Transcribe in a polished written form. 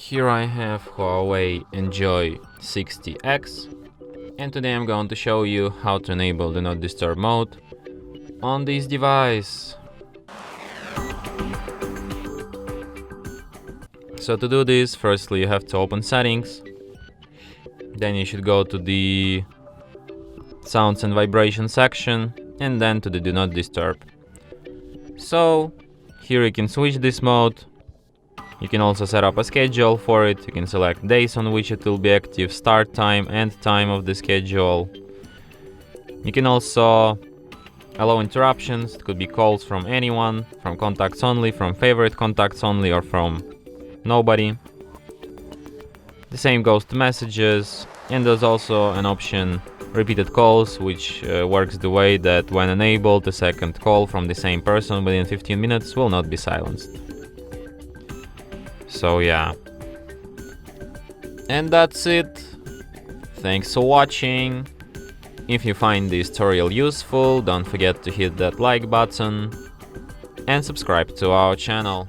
Here I have Huawei Enjoy 60X, and today I'm going to show you how to enable Do Not Disturb mode on this device. So to do this, firstly you have to open settings, then you should go to the sounds and vibration section, and then to the Do Not Disturb. So here you can switch this mode. You can also set up a schedule for it. You can select days on which it will be active, start time, end time of the schedule. You can also allow interruptions. It could be calls from anyone, from contacts only, from favorite contacts only, or from nobody. The same goes to messages, and there's also an option repeated calls, which works the way that when enabled, a second call from the same person within 15 minutes will not be silenced. So yeah, and that's it. Thanks for watching. If you find this tutorial useful, don't forget to hit that like button and subscribe to our channel.